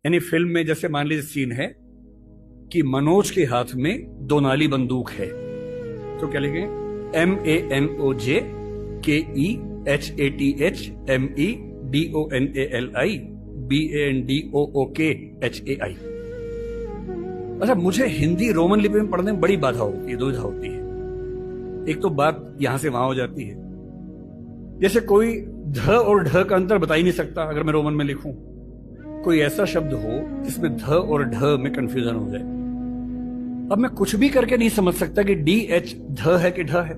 यानी फिल्म में जैसे मान लीजिए सीन है कि मनोज के हाथ में 2 नाली बंदूक है, तो क्या लिखेंगे? MANOJKEHATHMEDONALI अच्छा, मुझे हिंदी रोमन लिपि में पढ़ने में बड़ी बाधा होती है, दुविधा होती है। एक तो बात यहां से वहां हो जाती है, जैसे कोई ध और ढ का अंतर बता ही नहीं सकता अगर मैं रोमन में लिखूं। कोई ऐसा शब्द हो जिसमें ध और ढ में कंफ्यूजन हो जाए। अब मैं कुछ भी करके नहीं समझ सकता कि DH ध है कि ढ है,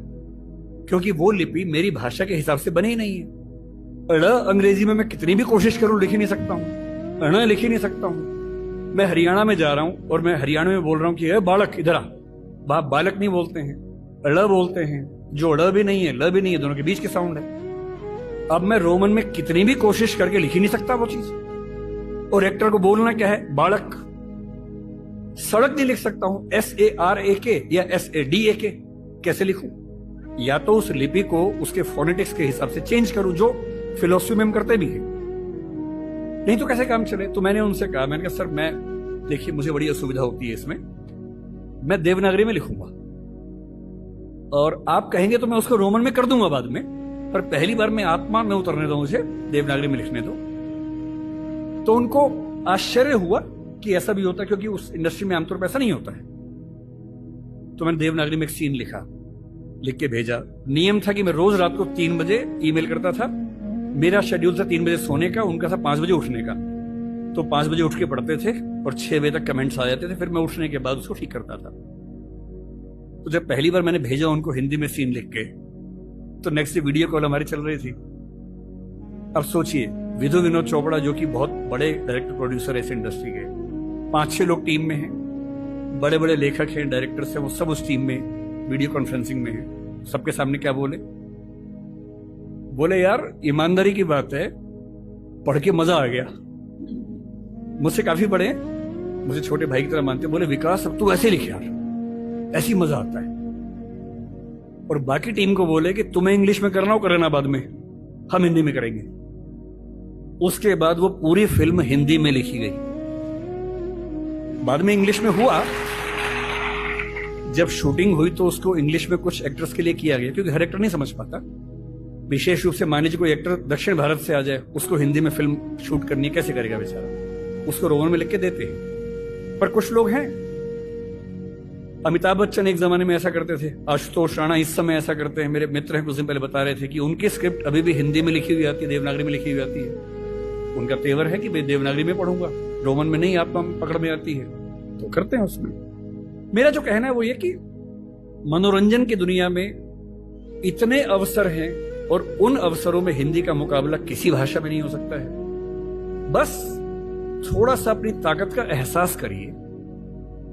क्योंकि वो लिपि मेरी भाषा के हिसाब से बनी ही नहीं है। ड़ अंग्रेजी में मैं कितनी भी कोशिश करूं लिख ही नहीं सकता हूं, ण लिख ही नहीं सकता हूं। मैं हरियाणा में जा रहा हूं और मैं हरियाणा में बोल रहा हूं कि बालक इधर आ, बालक नहीं बोलते हैं, ड़ बोलते हैं, जो ड़ भी नहीं है ल भी नहीं है, दोनों के बीच के साउंड है। अब मैं रोमन में कितनी भी कोशिश करके लिख ही नहीं सकता वो चीज। और एक्टर को बोलना क्या है? बालक। सड़क नहीं लिख सकता हूं, SARAK या SADAK कैसे लिखूं? या तो उस लिपि को उसके फोनेटिक्स के हिसाब से चेंज करूं, जो फिलोसफी में हम करते भी हैं, नहीं तो कैसे काम चले। तो मैंने उनसे कहा, मैंने कहा सर मैं देखिए मुझे बड़ी असुविधा होती है इसमें, मैं देवनागरी में लिखूंगा और आप कहेंगे तो मैं उसको रोमन में कर दूंगा बाद में, पर पहली बार मैं आत्मा में उतरने दो, मुझे देवनागरी में लिखने दो। तो उनको आश्चर्य हुआ कि ऐसा भी होता है, क्योंकि उस इंडस्ट्री में आमतौर पर ऐसा नहीं होता है। तो मैंने देवनागरी में एक सीन लिखा, लिख के भेजा। नियम था कि मैं रोज रात को 3 बजे ईमेल करता था। मेरा शेड्यूल था 3 बजे सोने का, उनका था 5 बजे उठने का। तो 5 बजे उठ के पढ़ते थे और 6 बजे तक कमेंट्स आ जाते थे, फिर मैं उठने के बाद उसको ठीक करता था। तो जब पहली बार मैंने भेजा उनको हिंदी में सीन लिख के, तो नेक्स्ट डे वीडियो कॉल हमारी चल रही थी। अब सोचिए, विधु विनोद चोपड़ा जो कि बहुत बड़े डायरेक्टर प्रोड्यूसर है इस इंडस्ट्री के, 5-6 लोग टीम में हैं, बड़े बड़े लेखक हैं, डायरेक्टर्स हैं, वो सब उस टीम में वीडियो कॉन्फ्रेंसिंग में हैं। सबके सामने क्या बोले यार ईमानदारी की बात है, पढ़ के मजा आ गया। मुझसे काफी बड़े हैं, मुझे छोटे भाई की तरह मानते, बोले विकास अब तू ऐसे लिख यार, ऐसी मजा आता है। और बाकी टीम को बोले कि तुम्हें इंग्लिश में करना हो करना, बाद में हम हिंदी में करेंगे। उसके बाद वो पूरी फिल्म हिंदी में लिखी गई। बाद में इंग्लिश में हुआ, जब शूटिंग हुई तो उसको इंग्लिश में कुछ एक्टर्स के लिए किया गया, क्योंकि हर एक्टर नहीं समझ पाता। विशेष रूप से मान लीजिए कोई एक्टर दक्षिण भारत से आ जाए, उसको हिंदी में फिल्म शूट करनी है, कैसे करेगा बेचारा? उसको रोमन में लिख के देते हैं। पर कुछ लोग हैं, अमिताभ बच्चन एक जमाने में ऐसा करते थे, आशुतोष राणा इस समय ऐसा करते हैं। मेरे मित्र हैं कुछ दिन पहले बता रहे थे कि उनकी स्क्रिप्ट अभी भी हिंदी में लिखी हुई आती है, देवनागरी में लिखी हुई आती है। उनका तेवर है कि मैं देवनागरी में पढ़ूंगा, रोमन में नहीं, आत्मा पकड़ में आती है, तो करते हैं उसमें। मेरा जो कहना है वो ये कि मनोरंजन की दुनिया में इतने अवसर हैं और उन अवसरों में हिंदी का मुकाबला किसी भाषा में नहीं हो सकता है। बस थोड़ा सा अपनी ताकत का एहसास करिए,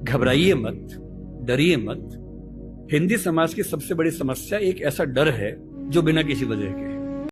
घबराइए मत, डरिए मत। हिंदी समाज की सबसे बड़ी समस्या एक ऐसा डर है जो बिना किसी वजह के